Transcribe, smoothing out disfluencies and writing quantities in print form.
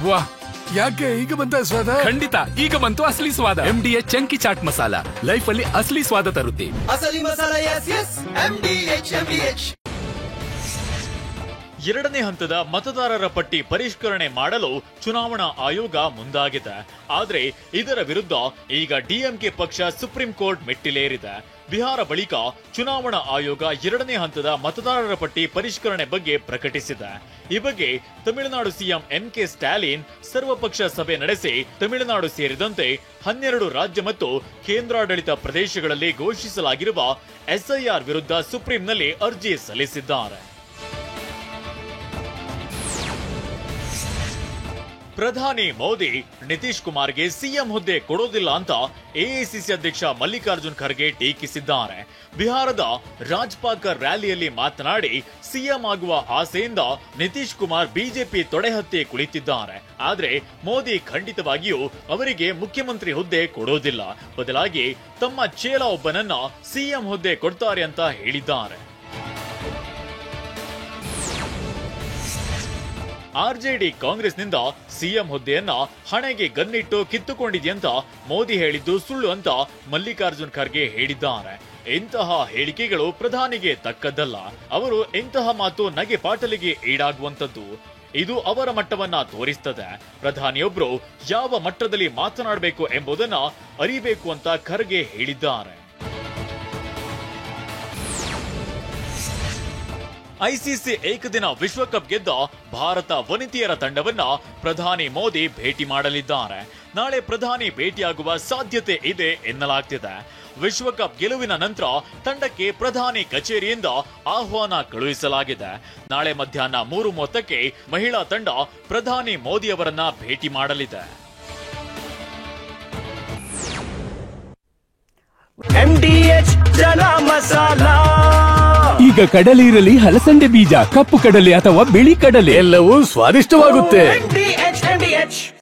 ವಾ, ಯಾಕೆ ಈಗ ಬಂತ ಸ್ವಾದ? ಖಂಡಿತ ಈಗ ಬಂತು ಅಸಲಿ ಸ್ವಾದ. MDH chunky chaat masala life ಅಲ್ಲಿ ಅಸಲಿ ಸ್ವಾದ ತರುತ್ತೆ. ಅಸಲಿ ಮಸಾಲ. MDH. ಎರಡನೇ ಹಂತದ ಮತದಾರರ ಪಟ್ಟಿ ಪರಿಷ್ಕರಣೆ ಮಾಡಲು ಚುನಾವಣಾ ಆಯೋಗ ಮುಂದಾಗಿದೆ. ಆದರೆ ಇದರ ವಿರುದ್ಧ ಈಗ ಡಿಎಂಕೆ ಪಕ್ಷ ಸುಪ್ರೀಂ ಕೋರ್ಟ್ ಮೆಟ್ಟಿಲೇರಿದೆ. ಬಿಹಾರ ಬಳಿಕ ಚುನಾವಣಾ ಆಯೋಗ ಎರಡನೇ ಹಂತದ ಮತದಾರರ ಪಟ್ಟಿ ಪರಿಷ್ಕರಣೆ ಬಗ್ಗೆ ಪ್ರಕಟಿಸಿದೆ. ಈ ಬಗ್ಗೆ ತಮಿಳುನಾಡು ಸಿಎಂ MK ಸ್ಟಾಲಿನ್ ಸರ್ವಪಕ್ಷ ಸಭೆ ನಡೆಸಿ ತಮಿಳುನಾಡು ಸೇರಿದಂತೆ 12 ರಾಜ್ಯ ಮತ್ತು ಕೇಂದ್ರಾಡಳಿತ ಪ್ರದೇಶಗಳಲ್ಲಿ ಘೋಷಿಸಲಾಗಿರುವ SIR ವಿರುದ್ಧ ಸುಪ್ರೀಂನಲ್ಲಿ ಅರ್ಜಿ ಸಲ್ಲಿಸಿದ್ದಾರೆ. ಪ್ರಧಾನಿ ಮೋದಿ ನಿತೀಶ್ ಕುಮಾರ್ಗೆ ಸಿಎಂ ಹುದ್ದೆ ಕೊಡೋದಿಲ್ಲ ಅಂತ ಎಐಸಿಸಿ ಅಧ್ಯಕ್ಷ ಮಲ್ಲಿಕಾರ್ಜುನ್ ಖರ್ಗೆ ಟೀಕಿಸಿದ್ದಾರೆ. ಬಿಹಾರದ ರಾಜ್ಪಾಕರ್ ರ್ಯಾಲಿಯಲ್ಲಿ ಮಾತನಾಡಿ ಸಿಎಂ ಆಗುವ ಆಸೆಯಿಂದ ನಿತೀಶ್ ಕುಮಾರ್ ಬಿಜೆಪಿ ತೊಡೆಹತ್ತಿ ಕುಳಿತಿದ್ದಾರೆ. ಆದ್ರೆ ಮೋದಿ ಖಂಡಿತವಾಗಿಯೂ ಅವರಿಗೆ ಮುಖ್ಯಮಂತ್ರಿ ಹುದ್ದೆ ಕೊಡೋದಿಲ್ಲ, ಬದಲಾಗಿ ತಮ್ಮ ಚೇಲ ಒಬ್ಬನನ್ನ ಸಿಎಂ ಹುದ್ದೆ ಕೊಡ್ತಾರೆ ಅಂತ ಹೇಳಿದ್ದಾರೆ. ಆರ್ಜೆಡಿ ಕಾಂಗ್ರೆಸ್ನಿಂದ ಸಿಎಂ ಹುದ್ದೆಯನ್ನ ಹಣೆಗೆ ಗನ್ನಿಟ್ಟು ಕಿತ್ತುಕೊಂಡಿದೆಯಂತ ಮೋದಿ ಹೇಳಿದ್ದು ಸುಳ್ಳು ಅಂತ ಮಲ್ಲಿಕಾರ್ಜುನ್ ಖರ್ಗೆ ಹೇಳಿದ್ದಾರೆ. ಇಂತಹ ಹೇಳಿಕೆಗಳು ಪ್ರಧಾನಿಗೆ ತಕ್ಕದ್ದಲ್ಲ. ಅವರು ಇಂತಹ ಮಾತು ನಗೆ ಪಾಟಲಿಗೆ ಈಡಾಗುವಂತದ್ದು. ಇದು ಅವರ ಮಟ್ಟವನ್ನ ತೋರಿಸ್ತದೆ. ಪ್ರಧಾನಿಯೊಬ್ರು ಯಾವ ಮಟ್ಟದಲ್ಲಿ ಮಾತನಾಡಬೇಕು ಎಂಬುದನ್ನ ಅರಿಬೇಕು ಅಂತ ಖರ್ಗೆ ಹೇಳಿದ್ದಾರೆ. ಐಸಿಸಿ ಏಕದಿನ ವಿಶ್ವಕಪ್ ಗೆದ್ದ ಭಾರತ ವನಿತೆಯರ ತಂಡವನ್ನ ಪ್ರಧಾನಿ ಮೋದಿ ಭೇಟಿ ಮಾಡಲಿದ್ದಾರೆ. ನಾಳೆ ಪ್ರಧಾನಿ ಭೇಟಿಯಾಗುವ ಸಾಧ್ಯತೆ ಇದೆ ಎನ್ನಲಾಗ್ತಿದೆ. ವಿಶ್ವಕಪ್ ಗೆಲುವಿನ ನಂತರ ತಂಡಕ್ಕೆ ಪ್ರಧಾನಿ ಕಚೇರಿಯಿಂದ ಆಹ್ವಾನ ಕಳುಹಿಸಲಾಗಿದೆ. ನಾಳೆ ಮಧ್ಯಾಹ್ನ 3:30ಕ್ಕೆ ಮಹಿಳಾ ತಂಡ ಪ್ರಧಾನಿ ಮೋದಿ ಅವರನ್ನ ಭೇಟಿ ಮಾಡಲಿದೆ. MDH ಜನ ಮಸಾಲ. ಈಗ ಕಡಲೆ ಇರಲಿ, ಹಲಸಂಡೆ ಬೀಜ, ಕಪ್ಪು ಕಡಲೆ ಅಥವಾ ಬಿಳಿ ಕಡಲೆ, ಎಲ್ಲವೂ ಸ್ವಾದಿಷ್ಟವಾಗುತ್ತೆ. MDH.